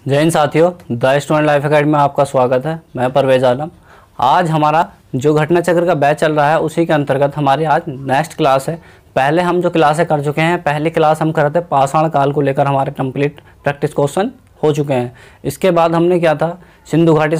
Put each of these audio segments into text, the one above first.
जय हिंद साथियों, the student life academy में आपका स्वागत है। मैं परवेज आलम। आज हमारा जो घटना चक्र का बैच चल रहा है उसी के अंतर्गत हमारी आज नेक्स्ट क्लास है। पहले हम जो क्लासें कर चुके हैं, पहली क्लास हम कर रहे थे पाषाण काल को लेकर, हमारे कंप्लीट प्रैक्टिस क्वेश्चन हो चुके हैं। इसके बाद हमने क्या था, सिंधु घाटी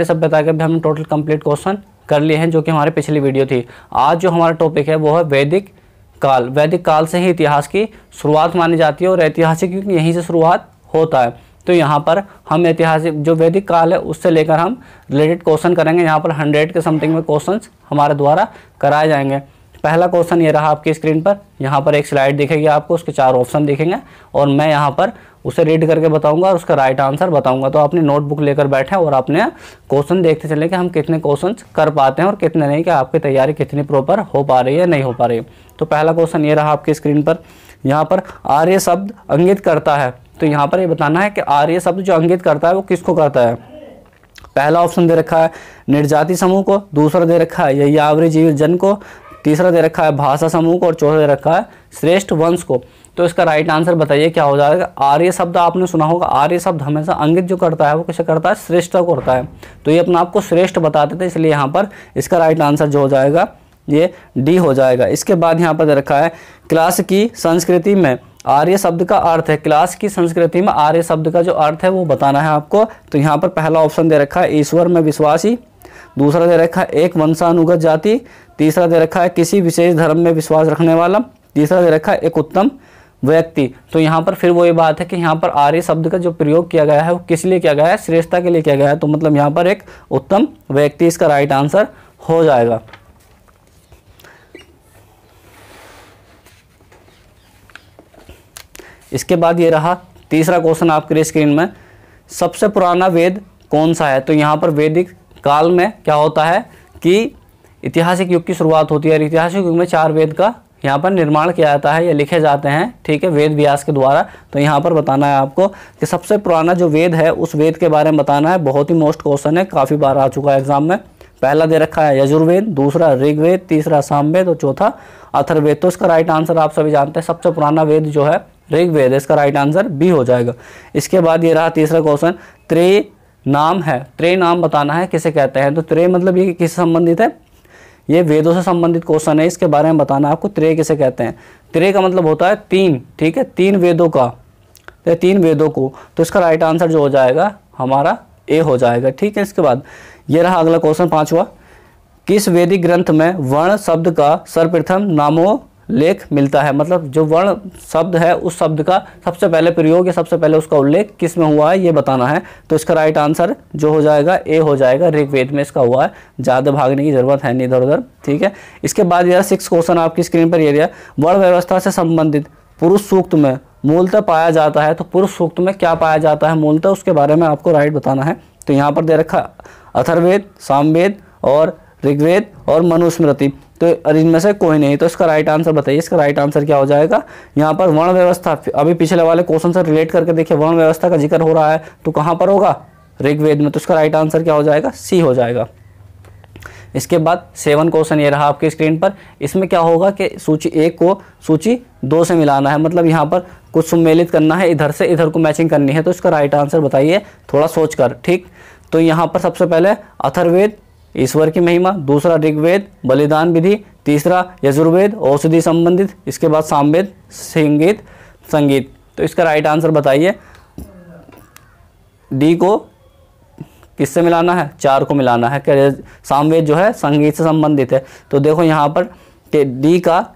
सभ्यता के भी हम टोटल कंप्लीट क्वेश्चन कर लिए हैं, जो कि हमारी पिछली वीडियो थी। आज जो हमारा टॉपिक है वो है वैदिक काल। वैदिक काल से ही इतिहास की शुरुआत मानी जाती है और ऐतिहासिक क्योंकि यहीं से शुरुआत होता है। तो यहाँ पर हम ऐतिहासिक जो वैदिक काल है उससे लेकर हम रिलेटेड क्वेश्चन करेंगे। यहाँ पर 100 के समथिंग में क्वेश्चंस हमारे द्वारा कराए जाएंगे। पहला क्वेश्चन ये रहा आपकी स्क्रीन पर। यहाँ पर एक स्लाइड दिखेगी आपको, उसके 4 ऑप्शन दिखेंगे और मैं यहाँ पर उसे रीड करके बताऊंगा और उसका राइट आंसर बताऊंगा। तो अपनी नोटबुक लेकर बैठें और अपने क्वेश्चन देखते चलें कि हम कितने क्वेश्चन कर पाते हैं और कितने नहीं, कि आपकी तैयारी कितनी प्रॉपर हो पा रही है, नहीं हो पा रही है। तो पहला क्वेश्चन ये रहा आपकी स्क्रीन पर। यहाँ पर आर्य शब्द इंगित करता है, तो यहाँ पर ये बताना है कि आर्य शब्द जो इंगित करता है वो किसको करता है। पहला ऑप्शन दे रखा है निर्जाति समूह को, दूसरा दे रखा है यायावरी जीव जन को, तीसरा दे रखा है भाषा समूह को और चौथा दे रखा है श्रेष्ठ वंश को। तो इसका राइट आंसर बताइए क्या हो जाएगा। आर्य शब्द आपने सुना होगा, आर्य शब्द हमेशा अंगित जो करता है वो किसे करता है, श्रेष्ठ को करता है। तो ये अपना आपको श्रेष्ठ बताते थे, इसलिए यहाँ पर इसका राइट आंसर जो हो जाएगा ये डी हो जाएगा। इसके बाद यहाँ पर दे रखा है क्लास की संस्कृति में आर्य शब्द का अर्थ है। क्लास की संस्कृति में आर्य शब्द का जो अर्थ है वो बताना है आपको। तो यहाँ पर पहला ऑप्शन दे रखा है ईश्वर में विश्वासी, दूसरा दे रखा है एक वंशानुगत जाति, तीसरा दे रखा है किसी विशेष धर्म में विश्वास रखने वाला, तीसरा दे रखा है एक उत्तम व्यक्ति। तो यहाँ पर फिर वही बात है कि यहाँ पर आर्य शब्द का जो प्रयोग किया गया है वो किस लिए किया गया है, श्रेष्ठता के लिए किया गया है। तो मतलब यहाँ पर एक उत्तम व्यक्ति इसका राइट आंसर हो जाएगा। इसके बाद ये रहा तीसरा क्वेश्चन आपके स्क्रीन में, सबसे पुराना वेद कौन सा है। तो यहाँ पर वैदिक काल में क्या होता है कि ऐतिहासिक युग की शुरुआत होती है। ऐतिहासिक युग में 4 वेद का यहाँ पर निर्माण किया जाता है या लिखे जाते हैं, ठीक है, वेद व्यास के द्वारा। तो यहाँ पर बताना है आपको कि सबसे पुराना जो वेद है उस वेद के बारे में बताना है। बहुत ही मोस्ट क्वेश्चन है, काफ़ी बार आ चुका है एग्जाम में। पहला दे रखा है यजुर्वेद, दूसरा ऋग्वेद, तीसरा सामवेद और चौथा अथर्ववेद। तो इसका राइट आंसर आप सभी जानते हैं, सबसे पुराना वेद जो है ऋग्वेद, इसका राइट आंसर बी हो जाएगा। इसके बाद ये रहा तीसरा क्वेश्चन, त्रेय नाम है। त्रेय नाम बताना है किसे कहते हैं। तो त्रेय मतलब ये किससे संबंधित है, ये वेदों से संबंधित क्वेश्चन है, इसके बारे में बताना है आपको त्रेय किसे कहते हैं। त्रेय का मतलब होता है 3, ठीक है, 3 वेदों का, तो 3 वेदों को। तो इसका राइट आंसर जो हो जाएगा हमारा ए हो जाएगा, ठीक है। इसके बाद ये रहा अगला क्वेश्चन 5वां, किस वैदिक ग्रंथ में वर्ण शब्द का सर्वप्रथम नामोल्लेख मिलता है। मतलब जो वर्ण शब्द है उस शब्द का सबसे पहले प्रयोग या सबसे पहले उसका उल्लेख किस में हुआ है ये बताना है। तो इसका राइट आंसर जो हो जाएगा ए हो जाएगा, ऋग्वेद में इसका हुआ है। ज़्यादा भागने की जरूरत है नहीं इधर उधर, ठीक है। इसके बाद यह 6 क्वेश्चन आपकी स्क्रीन पर ये दिया, वर्ण व्यवस्था से संबंधित पुरुष सूक्त में मूलतः पाया जाता है। तो पुरुष सूक्त में क्या पाया जाता है मूलतः, उसके बारे में आपको राइट बताना है। तो यहाँ पर दे रखा अथर्ववेद, सामवेद और ऋग्वेद और मनुस्मृति। तो इनमें से कोई नहीं। तो इसका राइट आंसर बताइए, इसका राइट आंसर क्या हो जाएगा। यहाँ पर वर्ण व्यवस्था, अभी पिछले वाले क्वेश्चन से रिलेट करके देखिए, वर्ण व्यवस्था का जिक्र हो रहा है तो कहाँ पर होगा, ऋग्वेद में। तो इसका राइट आंसर क्या हो जाएगा, सी हो जाएगा। इसके बाद 7 क्वेश्चन ये रहा आपकी स्क्रीन पर। इसमें क्या होगा कि सूची 1 को सूची 2 से मिलाना है। मतलब यहाँ पर कुछ सम्मिलित करना है, इधर से इधर को मैचिंग करनी है। तो इसका राइट आंसर बताइए थोड़ा सोच कर, ठीक। तो यहाँ पर सबसे पहले अथर्ववेद ईश्वर की महिमा, दूसरा ऋग्वेद बलिदान विधि, तीसरा यजुर्वेद औषधि संबंधित, इसके बाद सामवेद संगीत। तो इसका राइट आंसर बताइए। डी को किससे मिलाना है, 4 को मिलाना है। क्या सामवेद जो है संगीत से संबंधित है। तो देखो यहाँ पर डी का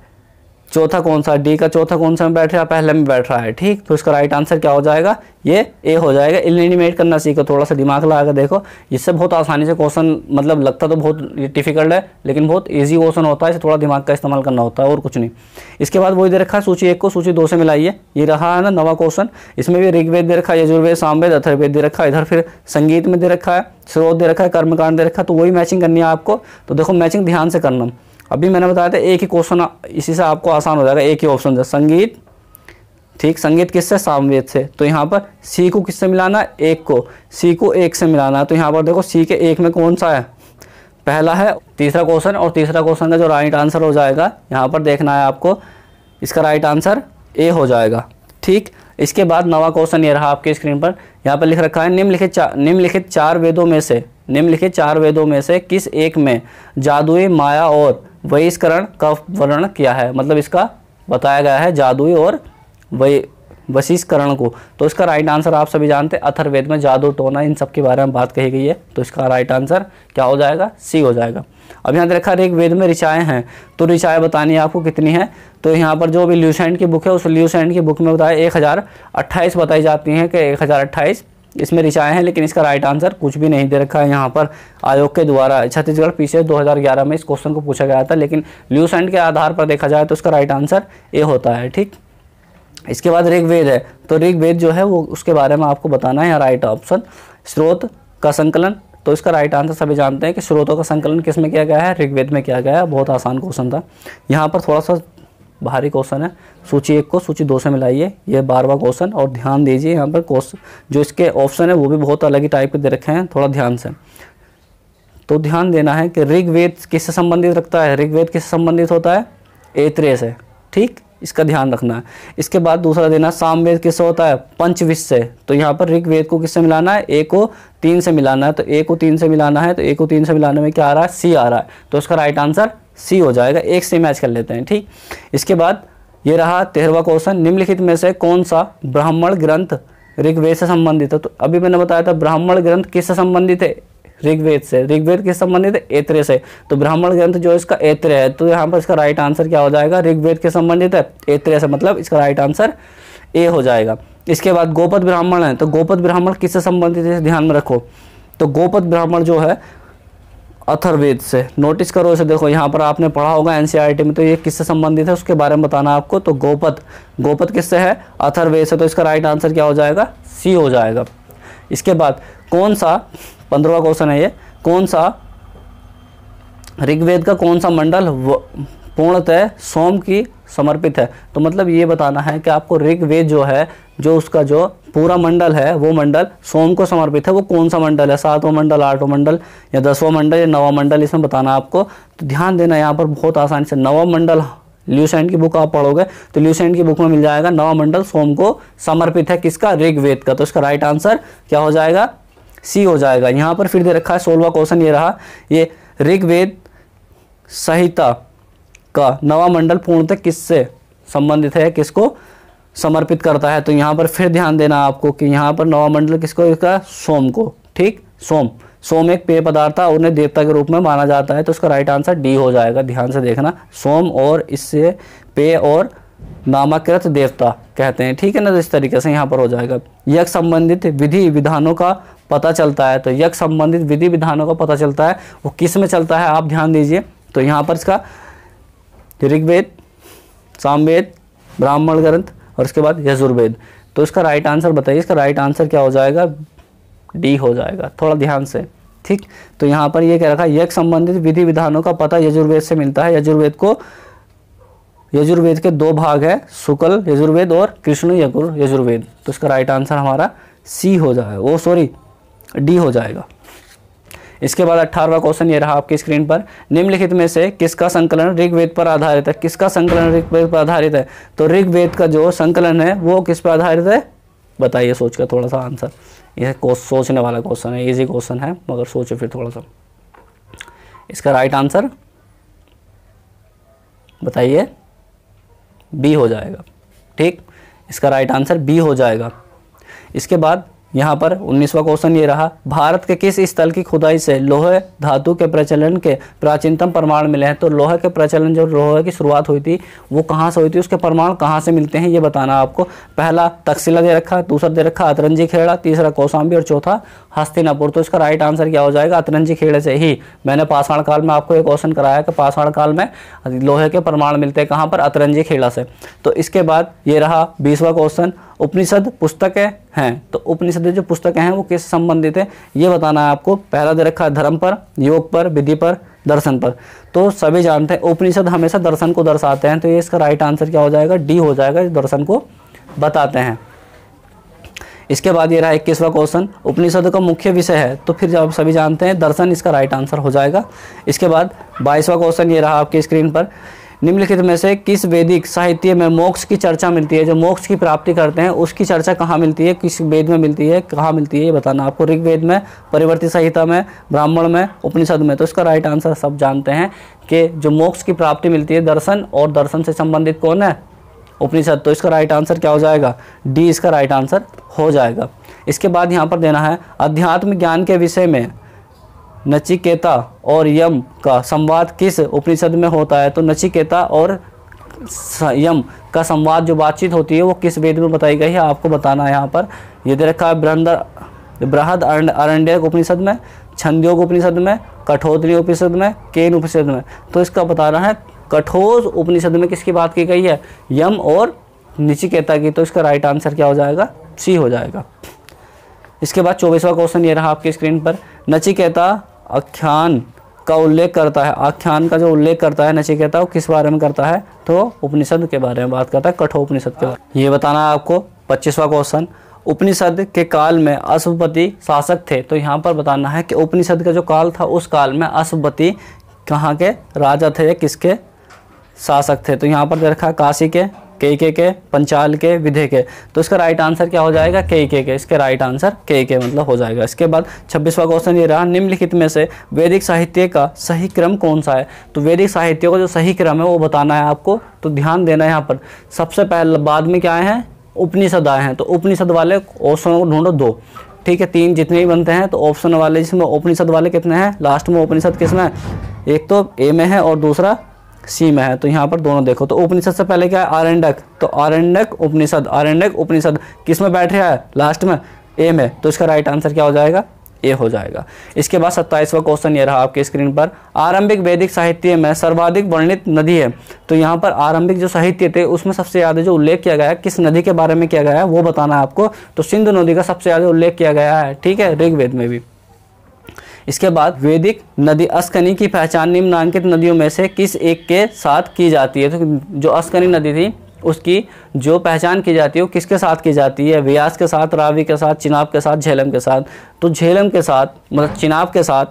चौथा कौन सा, डी का चौथा कौन सा में बैठ रहा है, पहले में बैठ रहा है, ठीक। तो इसका राइट आंसर क्या हो जाएगा, ये ए हो जाएगा। एलिमिनेट करना सीखो, थोड़ा सा दिमाग लगाकर देखो, इससे बहुत आसानी से क्वेश्चन, मतलब लगता तो बहुत डिफिकल्ट है लेकिन बहुत इजी क्वेश्चन होता है, इसे थोड़ा दिमाग का इस्तेमाल करना होता है और कुछ नहीं। इसके बाद वही दे रखा है सूची 1 को सूची 2 से मिलाइए। ये रहा है ना 9वां क्वेश्चन। इसमें भी ऋग्वेद दे रखा है, यजुर्वेद, सामवेद, अथर्ववेद दे रखा है, इधर फिर संगीत में दे रखा है, स्रोत दे रखा है, कर्मकांड दे रखा है। तो वही मैचिंग करनी है आपको। तो देखो मैचिंग ध्यान से करना। अभी मैंने बताया था एक ही क्वेश्चन, इसी से आपको आसान हो जाएगा। एक ही ऑप्शन है संगीत, ठीक। संगीत किससे, सामवेद से। तो यहाँ पर सी को किससे मिलाना, 1 को, सी को 1 से मिलाना है। तो यहाँ पर देखो सी के 1 में कौन सा है, पहला है तीसरा क्वेश्चन, और तीसरा क्वेश्चन का जो राइट आंसर हो जाएगा यहाँ पर देखना है आपको, इसका राइट आंसर ए हो जाएगा, ठीक। इसके बाद नवा क्वेश्चन ये रहा आपके स्क्रीन पर, यहाँ पर लिख रखा है निम्नलिखित चार वेदों में से किस एक में जादुई, माया और वशीकरण का वर्णन किया है। मतलब इसका बताया गया है जादुई और वशीकरण को। तो इसका राइट आंसर आप सभी जानते हैं अथर्ववेद में जादू, टोना, इन सब के बारे में बात कही गई है। तो इसका राइट आंसर क्या हो जाएगा, सी हो जाएगा। अब यहाँ देखा ऋग्वेद में ऋचाएँ हैं, तो ऋचाएँ बतानी है आपको कितनी है। तो यहाँ पर जो भी ल्यूसेंट की बुक है उस ल्यूसेंट की बुक में बताया 1028 बताई जाती हैं कि 1028 इसमें ऋचाएँ हैं, लेकिन इसका राइट आंसर कुछ भी नहीं दे रखा है यहाँ पर आयोग के द्वारा। छत्तीसगढ़ पीछे 2011 में इस क्वेश्चन को पूछा गया था, लेकिन ल्यूसेंट के आधार पर देखा जाए तो इसका राइट आंसर ए होता है। ठीक, इसके बाद ऋग्वेद है, तो ऋग्वेद जो है वो उसके बारे में आपको बताना है। यहाँ राइट ऑप्शन स्रोत का संकलन, तो इसका राइट आंसर सभी जानते हैं कि स्रोतों का संकलन किस में किया गया है, ऋग्वेद में किया गया है। बहुत आसान क्वेश्चन था। यहाँ पर थोड़ा सा भारी क्वेश्चन है, सूची 1 को सूची 2 से मिलाइए, ये 12वां क्वेश्चन। और ध्यान दीजिए यहाँ पर क्वेश्चन जो इसके ऑप्शन है वो भी बहुत अलग ही टाइप के दे रखे हैं, थोड़ा ध्यान से। तो ध्यान देना है कि ऋग्वेद किससे संबंधित रखता है, ऋग्वेद किससे संबंधित होता है, ऐत्रेय से। ठीक, इसका ध्यान रखना है। इसके बाद दूसरा देना सामवेद किससे होता है, पंचविश से। तो यहाँ पर ऋग्वेद को किससे मिलाना है, ए को 3 से मिलाना है। तो ए को 3 से मिलाना है, तो ए को 3 से मिलाने में क्या आ रहा है, सी आ रहा है। तो इसका राइट आंसर सी हो जाएगा, एक से मैच कर लेते हैं। ठीक, इसके बाद ये रहा 13वां क्वेश्चन, निम्नलिखित में से कौन सा ब्राह्मण ग्रंथ ऋग्वेद से संबंधित है। तो अभी मैंने बताया था ब्राह्मण ग्रंथ किससे संबंधित है, ऋग्वेद से। ऋग्वेद किससे संबंधित है, ऐत्रेय से। तो ब्राह्मण ग्रंथ जो इसका ऐत्रेय है, तो यहाँ पर इसका राइट आंसर क्या हो जाएगा, ऋग्वेद के संबंधित है, ऐत्रेय से, मतलब इसका राइट आंसर ए हो जाएगा। इसके बाद गोपद ब्राह्मण है, तो गोपद ब्राह्मण किससे संबंधित है, ध्यान में रखो। तो गोपद ब्राह्मण जो है अथर्ववेद से। नोटिस करो इसे, देखो यहाँ पर आपने पढ़ा होगा एनसीईआरटी में, तो ये किससे संबंधित है उसके बारे में बताना आपको। तो गोपद किससे है, अथर्ववेद से। तो इसका राइट आंसर क्या हो जाएगा, सी हो जाएगा। इसके बाद कौन सा 15वां क्वेश्चन है ये, कौन सा ऋग्वेद का कौन सा मंडल पूर्णतः सोम की समर्पित है। तो मतलब ये बताना है कि आपको ऋग्वेद जो है, जो उसका जो पूरा मंडल है वो मंडल सोम को समर्पित है। वो कौन सा मंडल है, 7वां मंडल, 8वां मंडल या 10वां मंडल या 9वां मंडल, इसमें बताना आपको। तो ध्यान देना यहाँ पर बहुत आसानी से, 9वां मंडल ल्यूसेंट की बुक आप पढ़ोगे तो ल्यूसेंट की बुक में मिल जाएगा 9वां मंडल सोम को समर्पित है, किसका, ऋग्वेद का। तो इसका राइट आंसर क्या हो जाएगा, सी हो जाएगा। यहाँ पर फिर दे रखा है 16वां क्वेश्चन ये रहा, ये ऋग्वेद संहिता का 9वां मंडल पूर्णतः किससे संबंधित है, किसको समर्पित करता है। तो यहाँ पर फिर ध्यान देना आपको कि यहाँ पर 9वां मंडल किसको, इसका सोम को। ठीक, सोम एक पेय पदार्थ था, उन्हें देवता के रूप में माना जाता है। तो उसका राइट आंसर डी हो जाएगा। ध्यान से देखना, सोम और इससे पेय और नामाकृत देवता कहते हैं। ठीक है ना, तो इस तरीके से यहाँ पर हो जाएगा। यज्ञ संबंधित विधि विधानों का पता चलता है, तो यज्ञ संबंधित विधि विधानों का पता चलता है, वो किस में चलता है आप ध्यान दीजिए। तो यहाँ पर इसका ऋग्वेद, सामवेद, ब्राह्मण ग्रंथ और उसके बाद यजुर्वेद। तो इसका राइट आंसर बताइए, इसका राइट आंसर क्या हो जाएगा, डी हो जाएगा। थोड़ा ध्यान से, ठीक। तो यहाँ पर ये कह रखा है यज्ञ संबंधित विधि विधानों का पता यजुर्वेद से मिलता है। यजुर्वेद के 2 भाग है, शुक्ल यजुर्वेद और कृष्ण यजुर्वेद। तो इसका राइट आंसर हमारा सी हो जाएगा, डी हो जाएगा। इसके बाद 18वां क्वेश्चन ये रहा आपकी स्क्रीन पर, निम्नलिखित में से किसका संकलन ऋग्वेद पर आधारित है। किसका संकलन ऋग्वेद पर आधारित है। तो ऋग्वेद का जो संकलन है वो किस पर आधारित है, बताइए सोचकर थोड़ा सा आंसर। यह सोचने वाला क्वेश्चन है, इजी क्वेश्चन है, मगर सोचो फिर थोड़ा सा। इसका राइट आंसर बताइए, बी हो जाएगा। ठीक, इसका राइट आंसर बी हो जाएगा। इसके बाद यहाँ पर 19वां क्वेश्चन ये रहा, भारत के किस स्थल की खुदाई से लोहे धातु के प्रचलन के प्राचीनतम प्रमाण मिले हैं। तो लोहे के प्रचलन, जो लोहे की शुरुआत हुई थी वो कहाँ से हुई थी, उसके प्रमाण कहाँ से मिलते हैं ये बताना आपको। पहला तक्षशिला दे रखा, दूसरा दे रखा अतरंजी खेड़ा, तीसरा कौशाम्बी और चौथा हस्तिनापुर। तो इसका राइट आंसर क्या हो जाएगा, अतरंजी खेड़े से ही। मैंने पाषाण काल में आपको एक क्वेश्चन कराया कि पाषाण काल में लोहे के प्रमाण मिलते हैं कहाँ पर, अतरंजी खेड़ा से। तो इसके बाद ये रहा 20वां क्वेश्चन, उपनिषद पुस्तकें हैं। तो उपनिषद जो पुस्तकें हैं वो किस संबंधित है ये बताना है आपको। पहला दे रखा है धर्म पर, योग पर, विधि पर, दर्शन पर। तो सभी जानते हैं उपनिषद हमेशा दर्शन को दर्शाते हैं, तो ये इसका राइट आंसर क्या हो जाएगा, डी हो जाएगा, दर्शन को बताते हैं। इसके बाद ये रहा 21वां क्वेश्चन, उपनिषद का मुख्य विषय है। तो फिर जब सभी जानते हैं दर्शन, इसका राइट आंसर हो जाएगा। इसके बाद 22वां क्वेश्चन ये रहा आपकी स्क्रीन पर, निम्नलिखित में से किस वैदिक साहित्य में मोक्ष की चर्चा मिलती है? जो मोक्ष की प्राप्ति करते हैं उसकी चर्चा कहाँ मिलती है, किस वेद में मिलती है, कहाँ मिलती है, ये बताना आपको। ऋग्वेद में, परिवर्ती संहिता में, ब्राह्मण में, उपनिषद में। तो इसका राइट आंसर सब जानते हैं कि जो मोक्ष की प्राप्ति मिलती है दर्शन, और दर्शन से संबंधित कौन है? उपनिषद। तो इसका राइट आंसर क्या हो जाएगा? डी इसका राइट आंसर हो जाएगा। इसके बाद यहाँ पर देना है अध्यात्म ज्ञान के विषय में नचिकेता और यम का संवाद किस उपनिषद में होता है? तो नचिकेता और यम का संवाद, जो बातचीत होती है, वो किस वेद में बताई गई है? आपको बताना है। यहाँ पर ये दे रखा है बृहद आरण्यक उपनिषद में, छंदोग उपनिषद में, कठोतरी उपनिषद में, केन उपनिषद में। तो इसका बताना है कठोर उपनिषद में किसकी बात की गई है? यम और नचिकेता की। तो इसका राइट आंसर क्या हो जाएगा? सी हो जाएगा। इसके बाद 24वां क्वेश्चन ये रहा आपकी स्क्रीन पर। नचिकेता आख्यान का उल्लेख करता है, आख्यान का जो उल्लेख करता है नचिकेता, वो किस बारे में करता है? तो उपनिषद के बारे में बात करता है, कठोपनिषद के बारे में। ये बताना है आपको। 25वां क्वेश्चन, उपनिषद के काल में अश्वपति शासक थे। तो यहाँ पर बताना है कि उपनिषद का जो काल था उस काल में अश्वपति कहाँ के राजा थे, किसके शासक थे? तो यहाँ पर दे रखा है काशी के, केके के, पंचाल के, विधे के। तो इसका राइट आंसर क्या हो जाएगा? केके के। इसके राइट आंसर केके मतलब हो जाएगा। इसके बाद 26वां क्वेश्चन ये रहा, निम्नलिखित में से वैदिक साहित्य का सही क्रम कौन सा है? तो वैदिक साहित्य का जो सही क्रम है वो बताना है आपको। तो ध्यान देना है यहाँ पर। सबसे पहले बाद में क्या आए हैं? उपनिषद आए हैं। तो उपनिषद वाले ऑप्शन को ढूंढो 2, ठीक है, 3 जितने भी बनते हैं। तो ऑप्शन वाले जिसमें उपनिषद वाले कितने हैं? लास्ट में उपनिषद किसमें है? एक तो ए में है और दूसरा सी में है। तो यहाँ पर दोनों देखो। तो उपनिषद से पहले क्या है? आरण्यक। तो आरण्यक उपनिषद, आरण्यक उपनिषद किस में बैठ रहा है? लास्ट में, ए में। तो इसका राइट आंसर क्या हो जाएगा? ए हो जाएगा। इसके बाद 27वां क्वेश्चन ये रहा आपके स्क्रीन पर, आरंभिक वैदिक साहित्य में सर्वाधिक वर्णित नदी है। तो यहाँ पर आरंभिक जो साहित्य थे उसमें सबसे ज़्यादा जो उल्लेख किया गया है, किस नदी के बारे में किया गया है वो बताना है आपको। तो सिंधु नदी का सबसे ज़्यादा उल्लेख किया गया है, ठीक है, ऋग्वेद में भी। इसके बाद वैदिक नदी अस्कनी की पहचान निम्नांकित नदियों में से किस एक के साथ की जाती है? तो जो अस्कनी नदी थी उसकी जो पहचान की जाती है वो किसके साथ की जाती है? व्यास के साथ, रावी के साथ, चिनाब के साथ, झेलम के साथ। तो झेलम के साथ मतलब चिनाब के साथ,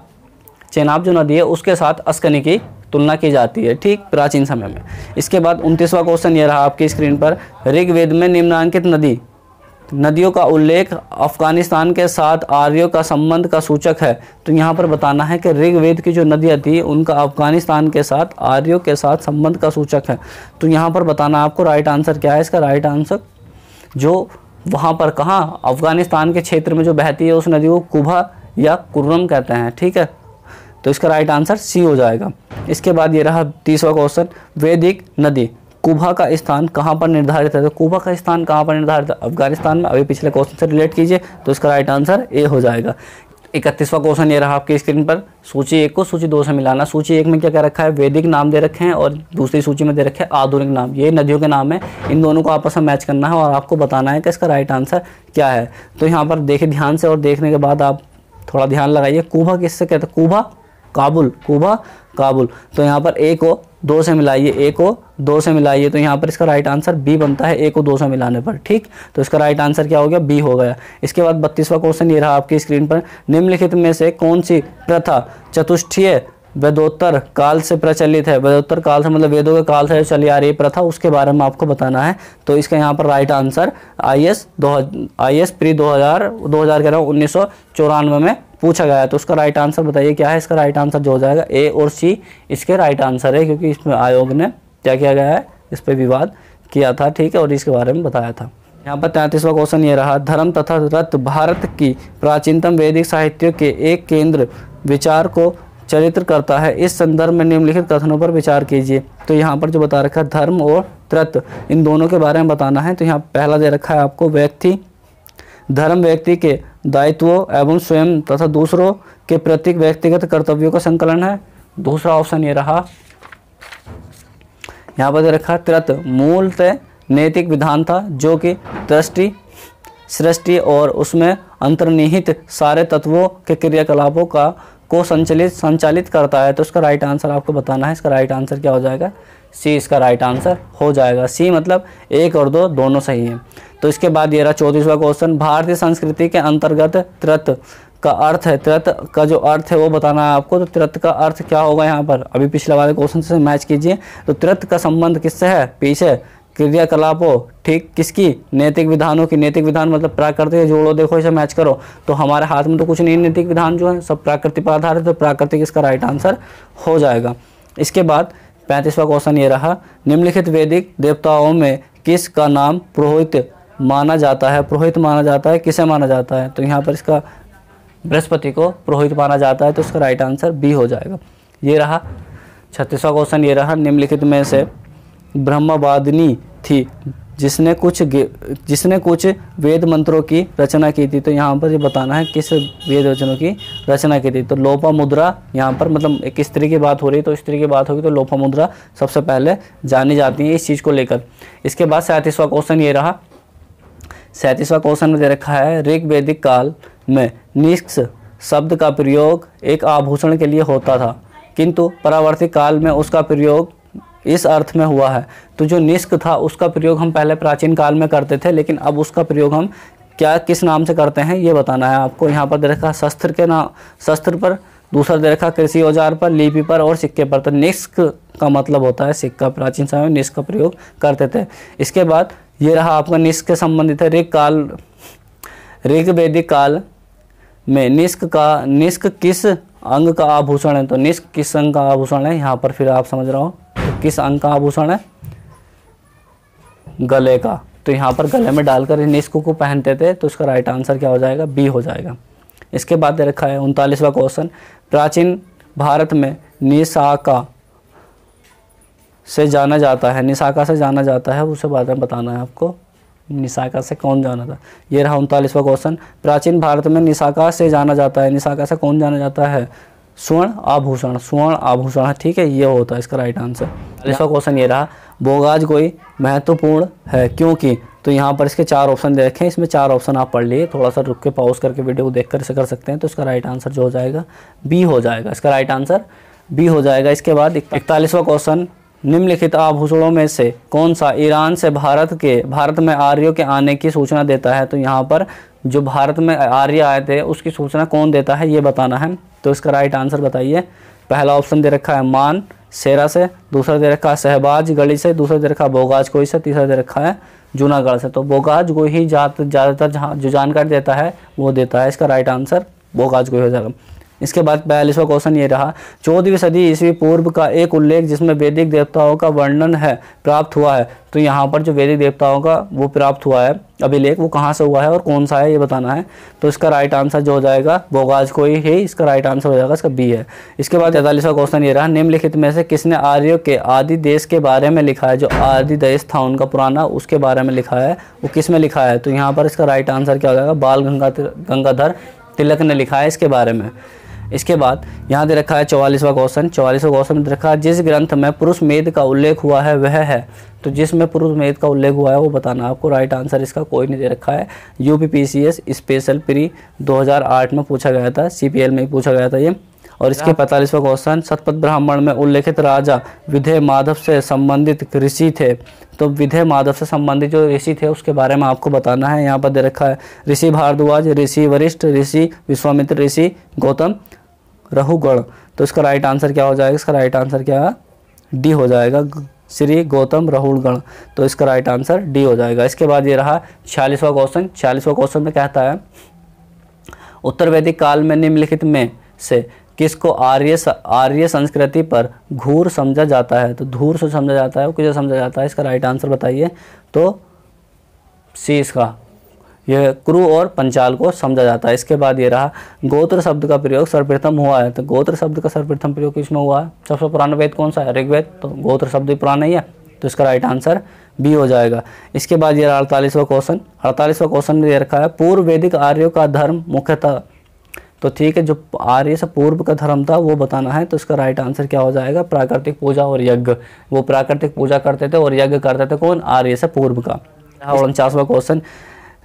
चिनाब जो नदी है उसके साथ अस्कनी की तुलना की जाती है, ठीक, प्राचीन समय में। इसके बाद 29वां क्वेश्चन ये रहा आपकी स्क्रीन पर, ऋग्वेद में निम्नांकित नदियों का उल्लेख अफगानिस्तान के साथ आर्यों का संबंध का सूचक है। तो यहाँ पर बताना है कि ऋग्वेद की जो नदियाँ थी उनका अफगानिस्तान के साथ, आर्यों के साथ संबंध का सूचक है। तो यहाँ पर बताना आपको राइट आंसर क्या है? इसका राइट आंसर जो वहाँ पर कहाँ अफगानिस्तान के क्षेत्र में जो बहती है उस नदी को कुभा या कुर्रम कहते हैं, ठीक है। तो इसका राइट आंसर सी हो जाएगा। इसके बाद ये रहा 30वां क्वेश्चन, वैदिक नदी कुभा का स्थान कहाँ पर निर्धारित है? तो कुभा का स्थान कहाँ पर निर्धारित है? अफगानिस्तान में। अभी पिछले क्वेश्चन से रिलेट कीजिए। तो इसका राइट आंसर ए हो जाएगा। 31वां क्वेश्चन ये रहा आपकी स्क्रीन पर, सूची 1 को सूची 2 से मिलाना। सूची 1 में क्या क्या रखा है? वैदिक नाम दे रखे हैं और दूसरी सूची में दे रखे हैं आधुनिक नाम। ये नदियों के नाम है, इन दोनों को आपस में मैच करना है और आपको बताना है कि इसका राइट आंसर क्या है। तो यहाँ पर देखिए ध्यान से, और देखने के बाद आप थोड़ा ध्यान लगाइए। कुभा किससे कहते हैं? कुभा काबुल, कुभा काबुल। तो यहाँ पर ए को 2 से मिलाइए, ए को 2 से मिलाइए। तो यहाँ पर इसका राइट आंसर बी बनता है, ए को 2 से मिलाने पर, ठीक। तो इसका राइट आंसर क्या हो गया? बी हो गया। इसके बाद 32वां क्वेश्चन ये रहा आपकी स्क्रीन पर, निम्नलिखित में से कौन सी प्रथा चतुष्ठीय वेदोत्तर काल से प्रचलित है? वेदोत्तर काल से मतलब वेदों के काल से चली आ रही प्रथा, उसके बारे में आपको बताना है। तो इसका यहाँ पर राइट आंसर IS प्री 2000 कह रहा हूँ 1994 में पूछा गया है। तो उसका राइट आंसर बताइए क्या है? इसका राइट आंसर जो हो जाएगा ए और सी इसके राइट आंसर है, क्योंकि इसमें आयोग ने क्या किया गया है, इस पर विवाद किया था, ठीक है, और इसके बारे में बताया था। यहाँ पर 33वां क्वेश्चन ये रहा, धर्म तथा रत भारत की प्राचीनतम वैदिक साहित्य के एक केंद्र विचार को चरित्र करता है। इस संदर्भ में निम्नलिखित कथनों पर विचार कीजिए। तो यहाँ पर जो बता रखा है धर्म और त्रत, इन दोनों के बारे में बताना है। तो यहाँ पहला दे रखा है आपको धर्म व्यक्ति के दायित्वों एवं स्वयं तथा दूसरों के प्रति व्यक्तिगत कर्तव्यों का संकलन है। दूसरा ऑप्शन ये रहा, यहाँ पर दे रखा है त्रत मूलतः नैतिक विधान था जो कि दृष्टि सृष्टि और उसमें अंतर्निहित सारे तत्वों के क्रियाकलापों को संचालित करता है। तो इसका राइट आंसर आपको बताना है। इसका राइट आंसर क्या हो जाएगा? सी इसका राइट आंसर हो जाएगा। सी मतलब 1 और 2 दोनों सही हैं। तो इसके बाद ये रहा 34वां क्वेश्चन, भारतीय संस्कृति के अंतर्गत त्रत का अर्थ है, तिरत का जो अर्थ है वो बताना है आपको। तो तिरत का अर्थ क्या होगा यहाँ पर, अभी पिछले वाले क्वेश्चन से मैच कीजिए। तो तिरत का संबंध किससे है, पीछे क्रियाकलापों, ठीक, किसकी, नैतिक विधानों की। नैतिक विधान मतलब प्राकृतिक, जोड़ो देखो इसे मैच करो। तो हमारे हाथ में तो कुछ नहीं, नैतिक विधान जो है सब प्राकृतिक पर आधारित, तो प्राकृतिक इसका राइट आंसर हो जाएगा। इसके बाद 35वां क्वेश्चन ये रहा, निम्नलिखित वैदिक देवताओं में किस का नाम पुरोहित माना जाता है। पुरोहित माना जाता है, किसे माना जाता है, तो यहाँ पर इसका बृहस्पति को पुरोहित माना जाता है, तो इसका राइट आंसर बी हो जाएगा। ये रहा 36वां क्वेश्चन ये रहा, निम्नलिखित में से ब्रह्मवादिनी थी जिसने कुछ वेद मंत्रों की रचना की थी। तो यहाँ पर ये बताना है किस वेद वचनों की रचना की थी। तो लोपामुद्रा, यहाँ पर मतलब एक स्त्री की बात हो रही है, तो स्त्री की बात होगी तो लोपामुद्रा सबसे पहले जानी जाती है इस चीज़ को लेकर। इसके बाद 37वां क्वेश्चन ये रहा, 37वां क्वेश्चन में दे रखा है, ऋग्वैदिक काल में निष्क शब्द का प्रयोग एक आभूषण के लिए होता था, किंतु परावर्तित काल में उसका प्रयोग इस अर्थ में हुआ है। तो जो निष्क था उसका प्रयोग हम पहले प्राचीन काल में करते थे, लेकिन अब उसका प्रयोग हम किस नाम से करते हैं ये बताना है आपको। यहाँ पर दे रखा शस्त्र के नाम, शस्त्र पर, दूसरा दे रखा कृषि औजार पर, लिपि पर और सिक्के पर। तो निष्क का मतलब होता है सिक्का, प्राचीन समय में निष्क का प्रयोग करते थे। इसके बाद ये रहा आपका निष्क के संबंधित है, ऋग्वैदिक काल में निष्क किस अंग का आभूषण है। तो निष्क किस अंग का आभूषण है, यहाँ पर फिर आप समझ रहे हो किस अंग का आभूषण है, गले का। तो यहाँ पर गले में डालकर निष्क को पहनते थे, तो इसका राइट आंसर क्या हो जाएगा, बी हो जाएगा। इसके बाद दे रखा है 39वां क्वेश्चन, प्राचीन भारत में निशाका से जाना जाता है, निशाका से जाना जाता है, उसे बारे में बताना है आपको। निशाका से कौन जाना था, ये रहा 39वां क्वेश्चन, प्राचीन भारत में निशाका से जाना जाता है, निशाका से कौन जाना जाता है, स्वर्ण आभूषण, स्वर्ण आभूषण है, ठीक है, ये होता है इसका राइट आंसर। 40वां क्वेश्चन ये रहा, बोगाज कोई महत्वपूर्ण है क्योंकि। तो यहाँ पर इसके 4 ऑप्शन दे रखे हैं, इसमें 4 ऑप्शन आप पढ़ लिए, थोड़ा सा रुक के पॉज करके वीडियो को देखकर इसे कर सकते हैं। तो इसका राइट आंसर जो हो जाएगा बी हो जाएगा, इसका राइट आंसर बी हो जाएगा। इसके बाद 41वां क्वेश्चन, निम्नलिखित आभूषणों में से कौन सा ईरान से भारत में आर्यों के आने की सूचना देता है। तो यहाँ पर जो भारत में आर्य आए थे उसकी सूचना कौन देता है ये बताना है। तो इसका राइट आंसर बताइए। पहला ऑप्शन दे रखा है मान सेरा से, दूसरा दे रखा है शहबाज गढ़ी से, दूसरा दे रखा है बोगाज कोई से, तीसरा दे रखा है जूनागढ़ से। तो बोगाज कोई ही ज़्यादातर जो जानकारी देता है वो देता है, इसका राइट आंसर बोगाज कोई हो जाएगा। इसके बाद 42वां क्वेश्चन ये रहा, 14वीं सदी ईस्वी पूर्व का एक उल्लेख जिसमें वैदिक देवताओं का वर्णन है प्राप्त हुआ है। तो यहाँ पर जो वैदिक देवताओं का वो प्राप्त हुआ है अभिलेख, वो कहाँ से हुआ है और कौन सा है ये बताना है। तो इसका राइट आंसर जो हो जाएगा बोगाज कोई है, इसका राइट आंसर हो जाएगा, इसका बी है। इसके बाद 43वां क्वेश्चन ये रहा, निम्नलिखित में से किसने आर्यों के आदि देश के बारे में लिखा है। जो आदि देश था उनका पुराना, उसके बारे में लिखा है, वो किस में लिखा है। तो यहाँ पर इसका राइट आंसर क्या हो जाएगा, बाल गंगाधर तिलक ने लिखा है इसके बारे में। इसके बाद यहाँ दे रखा है 44वां क्वेश्चन, 44वां क्वेश्चन में दे रखा है, जिस ग्रंथ में पुरुष मेद का उल्लेख हुआ है वह है। तो जिसमें पुरुष मेद का उल्लेख हुआ है वो बताना आपको। राइट आंसर इसका कोई नहीं दे रखा है। यूपीपीसीएस स्पेशल प्री 2008 में पूछा गया था, सीपीएल में ही पूछा गया था ये। और इसके 45वां क्वेश्चन, शतपथ ब्राह्मण में उल्लेखित राजा विधेय माधव से संबंधित ऋषि थे। तो विधेय माधव से संबंधित जो ऋषि थे उसके बारे में आपको बताना है। यहाँ पर दे रखा है ऋषि भारद्वाज, ऋषि वरिष्ठ, ऋषि विश्वामित्र, ऋषि गौतम रहुगण। तो इसका राइट आंसर क्या हो जाएगा, इसका राइट आंसर क्या डी हो जाएगा, श्री गौतम रहुगण। तो इसका राइट आंसर डी हो जाएगा। इसके बाद ये रहा 46वां क्वेश्चन, 46वां क्वेश्चन में कहता है, उत्तर वैदिक काल में निम्नलिखित में से किसको आर्य संस्कृति पर घूर समझा जाता है। तो धूर से समझा जाता है, वो किसे समझा जाता है, इसका राइट आंसर बताइए। तो सी इसका, यह कुरु और पंचाल को समझा जाता है। इसके बाद ये रहा, गोत्र शब्द का प्रयोग सर्वप्रथम हुआ है। तो गोत्र शब्द का सर्वप्रथम प्रयोग किसमें हुआ है, सबसे पुराना वेद कौन सा है, ऋग्वेद। तो गोत्र शब्द भी पुराना ही है, तो इसका राइट आंसर बी हो जाएगा। इसके बाद ये 48वां क्वेश्चन, 48वां क्वेश्चन में ये रखा है, पूर्व वैदिक आर्यों का धर्म मुख्यतः। तो ठीक है, जो आर्य से पूर्व का धर्म था वो बताना है। तो इसका राइट आंसर क्या हो जाएगा, प्राकृतिक पूजा और यज्ञ। वो प्राकृतिक पूजा करते थे और यज्ञ करते थे कौन, आर्य से पूर्व का। 49वां क्वेश्चन,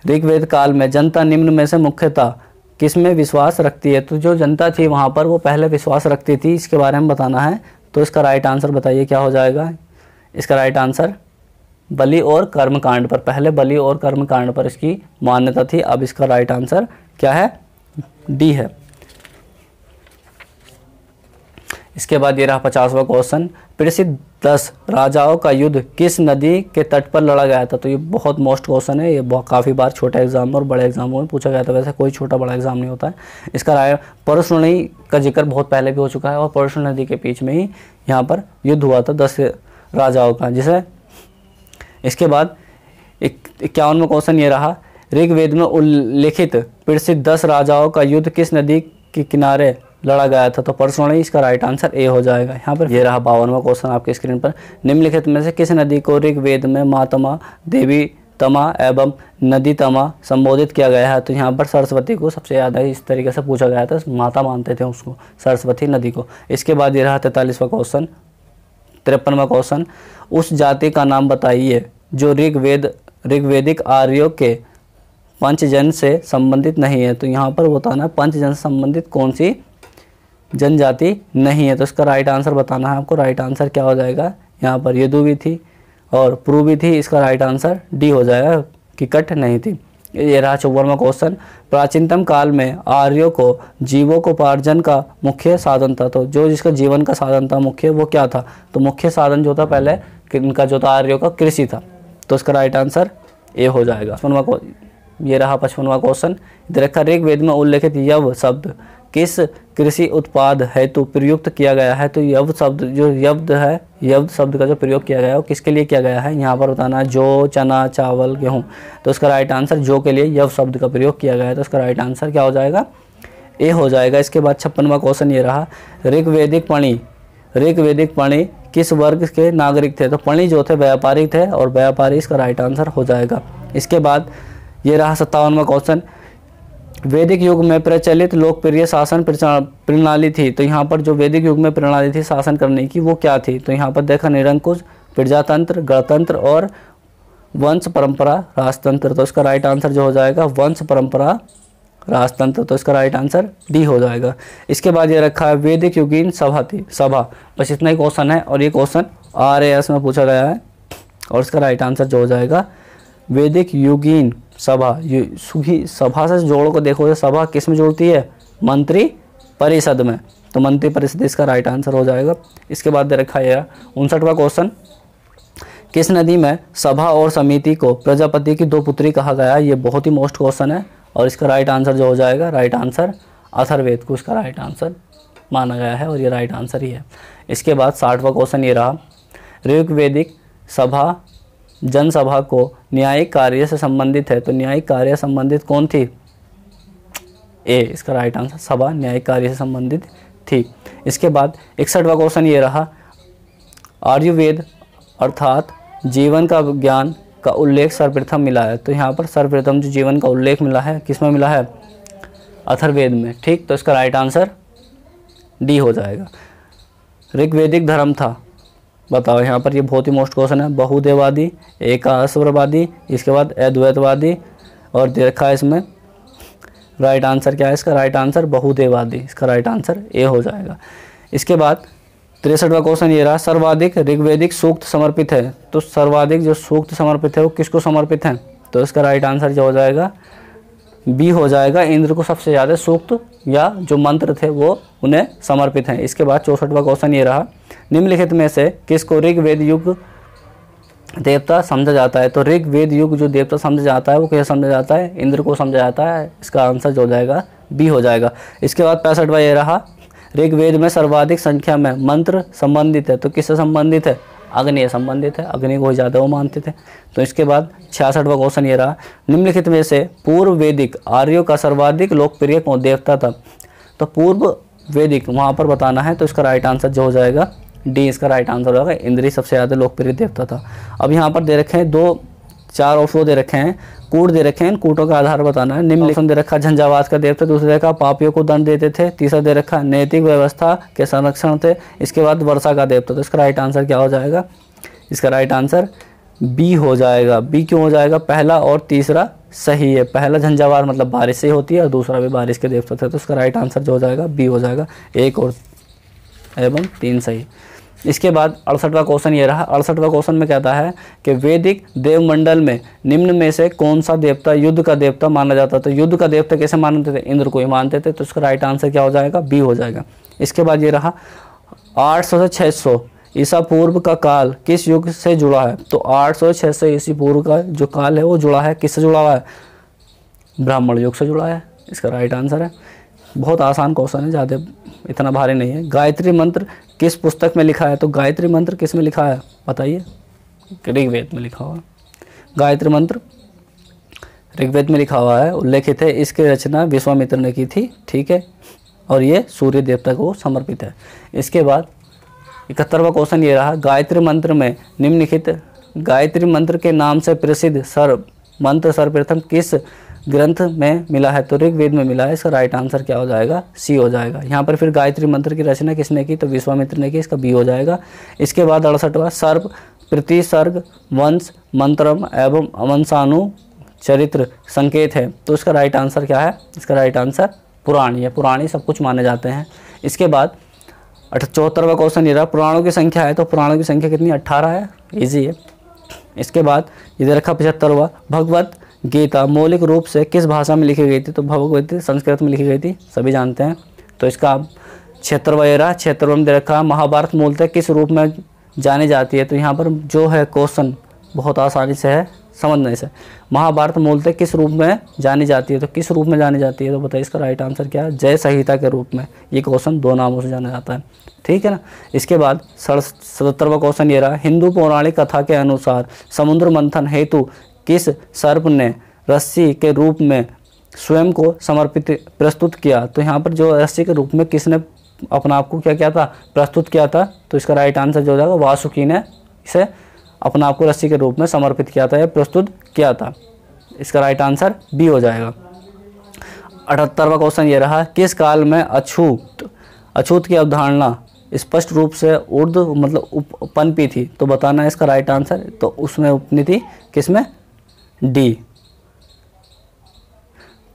ऋग्वेद काल में जनता निम्न में से मुख्यतः किसमें विश्वास रखती है। तो जो जनता थी वहाँ पर वो पहले विश्वास रखती थी, इसके बारे में बताना है। तो इसका राइट आंसर बताइए क्या हो जाएगा, इसका राइट आंसर बलि और कर्मकांड पर, पहले बलि और कर्मकांड पर इसकी मान्यता थी। अब इसका राइट आंसर क्या है, डी है। इसके बाद ये रहा 50वां क्वेश्चन, प्रसिद्ध 10 राजाओं का युद्ध किस नदी के तट पर लड़ा गया था। तो ये बहुत मोस्ट क्वेश्चन है, ये बहुत काफ़ी बार छोटे एग्जाम में और बड़े एग्जामों में पूछा गया था। वैसे कोई छोटा बड़ा एग्जाम नहीं होता है। इसका राय परशुरानी का जिक्र बहुत पहले भी हो चुका है और परशुरानी नदी के बीच में ही यहाँ पर युद्ध हुआ था 10 राजाओं का, जिसे इसके बाद 51वां क्वेश्चन ये रहा, ऋग्वेद में उल्लेखित प्रसिद्ध 10 राजाओं का युद्ध किस नदी के किनारे लड़ा गया था। तो परशुरानी, इसका राइट आंसर ए हो जाएगा। यहाँ पर ये रहा 52वां क्वेश्चन आपके स्क्रीन पर, निम्नलिखित में से किस नदी को ऋग्वेद में मातमा, देवी तमा एवं नदी तमा संबोधित किया गया है। तो यहाँ पर सरस्वती को सबसे ज़्यादा इस तरीके से पूछा गया था, माता मानते थे उसको, सरस्वती नदी को। इसके बाद ये रहा 43वां क्वेश्चन, 53वां क्वेश्चन, उस जाति का नाम बताइए जो ऋग्वेदिक आर्यों के पंचजन से संबंधित नहीं है। तो यहाँ पर बताना पंचजन से संबंधित कौन सी जनजाति नहीं है। तो इसका राइट आंसर बताना है आपको। राइट आंसर क्या हो जाएगा, यहाँ पर यदु भी थी और प्रू भी थी। इसका राइट आंसर डी हो जाएगा कि कट नहीं थी। ये रहा 54वां क्वेश्चन, प्राचीनतम काल में आर्यों को जीवोपार्जन का मुख्य साधन था। तो जो जिसका जीवन का साधन था मुख्य, वो क्या था। तो मुख्य साधन जो था पहले इनका जो था आर्यों का कृषि था। तो इसका राइट आंसर ए हो जाएगा। ये रहा 55वां क्वेश्चन, इधर रखा, ऋग्वेद में उल्लेखित यव शब्द किस कृषि उत्पाद हेतु प्रयुक्त किया गया है। तो यव शब्द जो यव्द है, यव्द शब्द का जो प्रयोग किया गया है वो किसके लिए किया गया है। यहाँ पर बताना है जौ, चना, चावल, गेहूँ। तो इसका राइट आंसर जौ के लिए यव शब्द का प्रयोग किया गया है। तो इसका राइट आंसर क्या हो जाएगा, ए हो जाएगा। इसके बाद 56वां क्वेश्चन ये रहा, ऋग्वेदिक पणी किस वर्ग के नागरिक थे। तो पणी जो थे व्यापारी थे और व्यापारी इसका राइट आंसर हो जाएगा। इसके बाद ये रहा 57वां क्वेश्चन, वैदिक युग में प्रचलित लोकप्रिय शासन प्रणाली थी। तो यहाँ पर जो वैदिक युग में प्रणाली थी शासन करने की वो क्या थी। तो यहाँ पर देखा, निरंकुश, प्रजातंत्र, गणतंत्र और वंश परंपरा राजतंत्र। तो इसका राइट आंसर जो हो जाएगा वंश परंपरा राजतंत्र। तो इसका राइट आंसर डी हो जाएगा। इसके बाद ये रखा है वैदिक युगीन सभा थी, सभा। बस इतना ही क्वेश्चन है और ये क्वेश्चन RAS में पूछा गया है और इसका राइट आंसर जो हो जाएगा वैदिक युगीन सभा। सभा से जोड़ को देखो, ये सभा किस में जोड़ती है, मंत्री परिषद में। तो मंत्री परिषद इसका राइट आंसर हो जाएगा। इसके बाद दे रखा है 59वां क्वेश्चन, किस नदी में सभा और समिति को प्रजापति की 2 पुत्री कहा गया। ये बहुत ही मोस्ट क्वेश्चन है और इसका राइट आंसर जो हो जाएगा, राइट आंसर अथर्ववेद को इसका राइट आंसर माना गया है और ये राइट आंसर ही है। इसके बाद 60वां क्वेश्चन ये रहा, ऋग्वेदिक सभा जनसभा को न्यायिक कार्य से संबंधित है। तो न्यायिक कार्य संबंधित कौन थी, ए। इसका राइट आंसर सभा न्यायिक कार्य से संबंधित थी। इसके बाद 61वां क्वेश्चन ये रहा, आयुर्वेद अर्थात जीवन का विज्ञान का उल्लेख सर्वप्रथम मिला है। तो यहाँ पर सर्वप्रथम जो जीवन का उल्लेख मिला है किसमें मिला है, अथर्ववेद में। ठीक, तो इसका राइट आंसर डी हो जाएगा। ऋग्वेदिक धर्म था, बताओ यहाँ पर, ये बहुत ही मोस्ट क्वेश्चन है, बहुदेववादी, एकाश्वरवादी, इसके बाद अद्वैतवादी और देखा है इसमें राइट आंसर क्या है, इसका राइट आंसर बहुदेववादी। इसका राइट आंसर ए हो जाएगा। इसके बाद 63वां क्वेश्चन ये रहा, सर्वाधिक ऋग्वेदिक सूक्त समर्पित है। तो सर्वाधिक जो सूक्त समर्पित है वो किसको समर्पित है। तो इसका राइट आंसर जो हो जाएगा बी हो जाएगा, इंद्र को सबसे ज़्यादा सूक्त या जो मंत्र थे वो उन्हें समर्पित हैं। इसके बाद 64वां क्वेश्चन ये रहा, निम्नलिखित में से किसको ऋग्वेद युग देवता समझा जाता है। तो ऋग्वेद युग जो देवता समझा जाता है वो कैसे समझा जाता है, इंद्र को समझा जाता है। इसका आंसर जो हो जाएगा बी हो जाएगा। इसके बाद 65वां ये रहा, ऋग्वेद में सर्वाधिक संख्या में मंत्र संबंधित है। तो किससे संबंधित है, अग्नि से संबंधित है, अग्नि को ही ज़्यादा वो मानते थे। तो इसके बाद 66वां क्वेश्चन ये रहा, निम्नलिखित में से पूर्व वैदिक आर्यों का सर्वाधिक लोकप्रिय कौन देवता था। तो पूर्व वैदिक वहाँ पर बताना है। तो इसका राइट आंसर जो हो जाएगा डी, इसका राइट आंसर होगा, इंद्र सबसे ज़्यादा लोकप्रिय देवता था। अब यहाँ पर दे रखे हैं 4 ऑप्शन दे रखे हैं, कूट दे रखे हैं, कूटों का आधार बताना है। निम्नलिखित दे रखा झंझावात का देवता, दूसरे देखा पापियों को दंड देते थे, तीसरा दे रखा नैतिक व्यवस्था के संरक्षण थे, इसके बाद वर्षा का देवता। तो इसका राइट आंसर क्या हो जाएगा, इसका राइट आंसर बी हो जाएगा। बी क्यों हो जाएगा, पहला और तीसरा सही है। पहला झंझावात मतलब बारिश से होती है और दूसरा भी बारिश के देवता थे। तो इसका राइट आंसर जो हो जाएगा बी हो जाएगा। 1 और एवं 3 सही। इसके बाद 68वां क्वेश्चन ये रहा। 68वां क्वेश्चन में कहता है कि वैदिक देवमंडल में निम्न में से कौन सा देवता युद्ध का देवता माना जाता है। तो युद्ध का देवता कैसे मानते थे, इंद्र को ही मानते थे, तो इसका राइट आंसर क्या हो जाएगा, बी हो जाएगा। इसके बाद ये रहा 800 से 600 ईसा पूर्व का काल किस युग से जुड़ा है। तो 800 से 600 ईसा पूर्व का जो काल है वो जुड़ा है, किससे जुड़ा हुआ है, ब्राह्मण युग से जुड़ा है। इसका राइट आंसर है। बहुत आसान क्वेश्चन है, ज़्यादा इतना भारी नहीं है। गायत्री मंत्र किस पुस्तक में लिखा है। तो गायत्री मंत्र किस में लिखा है बताइए, ऋग्वेद में लिखा हुआ है। गायत्री मंत्र ऋग्वेद में लिखा हुआ है, उल्लेखित है। इसकी रचना विश्वामित्र ने की थी, ठीक है, और ये सूर्य देवता को समर्पित है। इसके बाद 71वां क्वेश्चन ये रहा। गायत्री मंत्र में निम्नलिखित गायत्री मंत्र के नाम से प्रसिद्ध मंत्र सर्वप्रथम किस ग्रंथ में मिला है। तो ऋग्वेद में मिला है। इसका राइट आंसर क्या हो जाएगा, सी हो जाएगा। यहाँ पर फिर गायत्री मंत्र की रचना किसने की, तो विश्वामित्र ने की, इसका बी हो जाएगा। इसके बाद 68वां सर्प प्रतिसर्ग वंश मंत्रम एवं अवंशानु चरित्र संकेत है। तो इसका राइट आंसर क्या है, इसका राइट आंसर पुराणी है। पुराणी सब कुछ माने जाते हैं। इसके बाद 74वां क्वेश्चन ये रहा। पुराणों की संख्या है, तो पुराणों की संख्या कितनी, 18 है, इजी है। इसके बाद ये दे रखा 75वां। भगवत गीता मौलिक रूप से किस भाषा में लिखी गई थी। तो भगवत गीता संस्कृत में लिखी गई थी, सभी जानते हैं। तो इसका 76वां ये रहा। 76वां में दे रखा महाभारत मूलतः किस रूप में जानी जाती है। तो यहाँ पर जो है क्वेश्चन बहुत आसानी से है समझने से। महाभारत मूलतः किस रूप में जानी जाती है। तो किस रूप में जानी जाती है, तो बताइए इसका राइट आंसर क्या है, जय संहिता के रूप में। ये क्वेश्चन दो नामों से जाना जाता है, ठीक है ना। इसके बाद 77वां क्वेश्चन ये रहा। हिंदू पौराणिक कथा के अनुसार समुद्र मंथन हेतु किस सर्प ने रस्सी के रूप में स्वयं को समर्पित प्रस्तुत किया। तो यहाँ पर जो रस्सी के रूप में किसने अपना आप को क्या किया था, प्रस्तुत किया था। तो इसका राइट आंसर जो हो जाएगा, वासुकी ने इसे अपना आप को रस्सी के रूप में समर्पित किया था या प्रस्तुत किया था। इसका राइट आंसर बी हो जाएगा। 78वां क्वेश्चन ये रहा। किस काल में अछूत की अवधारणा स्पष्ट रूप से उर्दू मतलब पनपी थी। तो बताना है इसका राइट आंसर। तो उसमें उपनी थी किसमें, डी।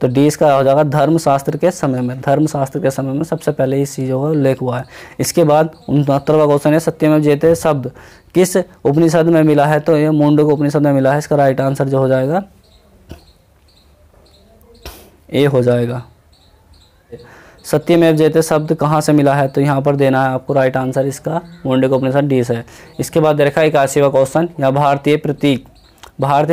तो डी इसका हो जाएगा धर्मशास्त्र के समय में। धर्मशास्त्र के समय में सबसे पहले इस चीज़ों का उल्लेख हुआ है। इसके बाद 69वां क्वेश्चन है। सत्यमेव जयते शब्द किस उपनिषद में मिला है। तो ये मुंडक उपनिषद में मिला है। इसका राइट आंसर जो हो जाएगा, ए हो जाएगा। सत्यमेव जयते शब्द कहाँ से मिला है। तो यहाँ पर देना है आपको राइट आंसर इसका, मुंडक उपनिषद डी से। इसके बाद देखा 81वां क्वेश्चन। यहाँ भारतीय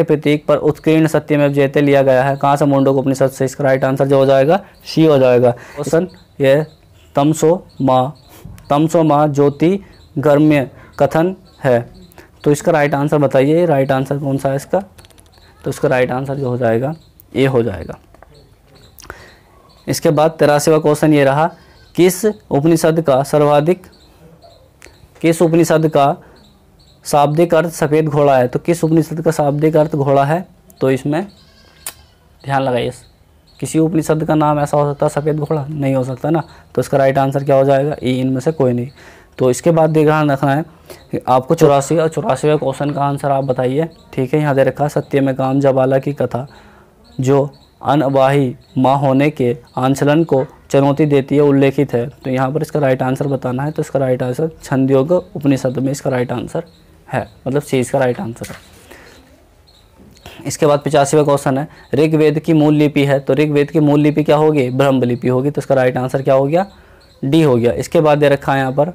प्रतीक पर उत्कीर्ण सत्यमेव जयते लिया गया है। कहाँ से, मुंडक उपनिषद से। इसका राइट आंसर जो हो जाएगा, सी हो जाएगा। क्वेश्चन ये तमसो माँ ज्योति गर्म्य कथन है। तो इसका राइट आंसर बताइए, राइट आंसर कौन सा है इसका। तो इसका राइट आंसर जो हो जाएगा, ए हो जाएगा। इसके बाद 83वां क्वेश्चन ये रहा। किस उपनिषद का शाब्दिक अर्थ सफ़ेद घोड़ा है। तो किस उपनिषद का शाब्दिक अर्थ घोड़ा है। तो इसमें ध्यान लगाइए, किसी उपनिषद का नाम ऐसा हो सकता है सफ़ेद घोड़ा, नहीं हो सकता ना। तो इसका राइट आंसर क्या हो जाएगा, ए, इनमें से कोई नहीं। तो इसके बाद ध्यान रखना है कि आपको 84वें क्वेश्चन का आंसर आप बताइए, ठीक है। यहाँ दे रखा सत्य में काम जबाला की कथा जो अनवाही माँ होने के आंचलन को चुनौती देती है उल्लेखित है। तो यहाँ पर इसका राइट आंसर बताना है। तो इसका राइट आंसर छंदयोग उपनिषद में इसका राइट आंसर है, मतलब सी इसका राइट आंसर है। इसके बाद 85वां क्वेश्चन है। ऋग्वेद की मूल लिपि है। तो ऋग्वेद की मूल लिपि क्या होगी, ब्रह्म लिपि होगी। तो इसका राइट आंसर क्या हो गया, डी हो गया। इसके बाद दे रखा है यहाँ पर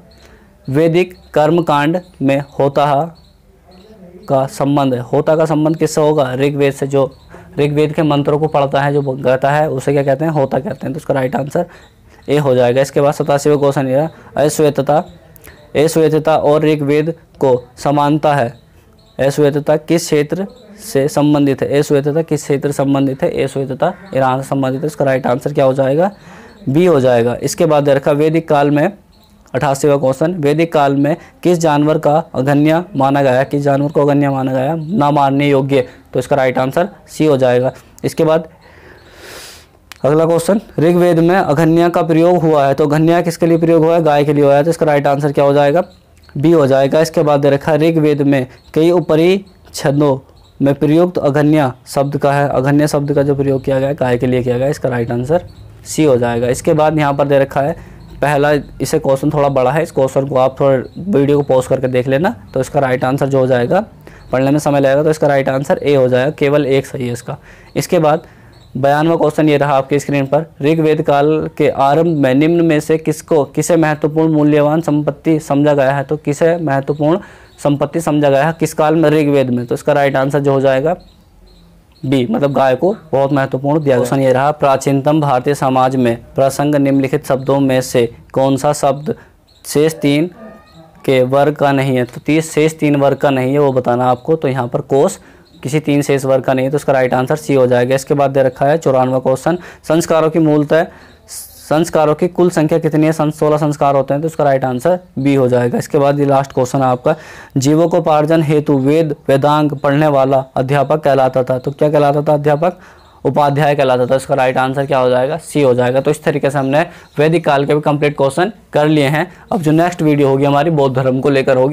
वैदिक कर्मकांड में होता का संबंध है। होता का संबंध किससे होगा, ऋग्वेद से। जो ऋग्वेद के मंत्रों को पढ़ता है, जो गाता है, उसे क्या कहते हैं, होता कहते हैं। तो उसका राइट आंसर ए हो जाएगा। इसके बाद 87वां क्वेश्चन ये अश्वेतता और ऋग्वेद को समानता है। अश्वेतता किस क्षेत्र से संबंधित है। अश्वेतता किस क्षेत्र से संबंधित है, अश्वेतता ईरान से संबंधित है। इसका राइट आंसर क्या हो जाएगा, बी हो जाएगा। इसके बाद रखा वैदिक काल में 88वां क्वेश्चन। वैदिक काल में किस जानवर का अगन्य माना गया, किस जानवर को अगन्य माना गया, ना मारने योग्य। तो इसका राइट आंसर सी हो जाएगा। इसके बाद अगला क्वेश्चन, ऋग्वेद में अघन्या का प्रयोग हुआ है। तो अघन्या किसके लिए प्रयोग हुआ है, गाय के लिए हुआ है। तो इसका राइट आंसर क्या हो जाएगा, बी हो जाएगा। इसके बाद रखा ऋग्वेद में कई उपरिच्छदों में प्रयुक्त अघन्या शब्द का है। अघन्या शब्द का जो प्रयोग किया गया है गाय के लिए किया गया है। इसका राइट आंसर सी हो जाएगा। इसके बाद यहाँ पर दे रखा है पहला इसे क्वेश्चन थोड़ा बड़ा है, इस क्वेश्चन को आप थोड़ा वीडियो को पॉज करके देख लेना। तो इसका राइट आंसर जो हो जाएगा, पढ़ने में समय लगेगा, तो इसका राइट आंसर ए हो जाएगा, केवल एक सही है इसका। इसके बाद 92वां क्वेश्चन ये रहा आपकी स्क्रीन पर, ऋग्वेद काल के आरंभ में निम्न में से किसे महत्वपूर्ण मूल्यवान संपत्ति समझा गया है? तो किसे महत्वपूर्ण संपत्ति समझा गया है किस काल में? ऋग्वेद में। तो इसका राइट आंसर जो हो जाएगा बी, मतलब गाय को बहुत महत्वपूर्ण दिया। क्वेश्चन ये रहा, प्राचीनतम भारतीय समाज में प्रसंग निम्नलिखित शब्दों में से कौन सा शब्द शेष 3 के वर्ग का नहीं है? तो शेष 3 वर्ग का नहीं है, वो बताना आपको। तो यहाँ पर कोष किसी 3 शेष वर्ग का नहीं है, तो इसका राइट आंसर सी हो जाएगा। इसके बाद दे रखा है 94वां क्वेश्चन, संस्कारों की कुल संख्या कितनी है? 16 संस्कार होते हैं, तो इसका राइट आंसर बी हो जाएगा। इसके बाद ये लास्ट क्वेश्चन है आपका, जीवकोपार्जन हेतु वेदांग पढ़ने वाला अध्यापक कहलाता था? तो क्या कहलाता था? अध्यापक उपाध्याय कहलाता था। इसका राइट आंसर क्या हो जाएगा? सी हो जाएगा। तो इस तरीके से हमने वैदिक काल के भी कंप्लीट क्वेश्चन कर लिए हैं। अब जो नेक्स्ट वीडियो होगी हमारी बौद्ध धर्म को लेकर होगी।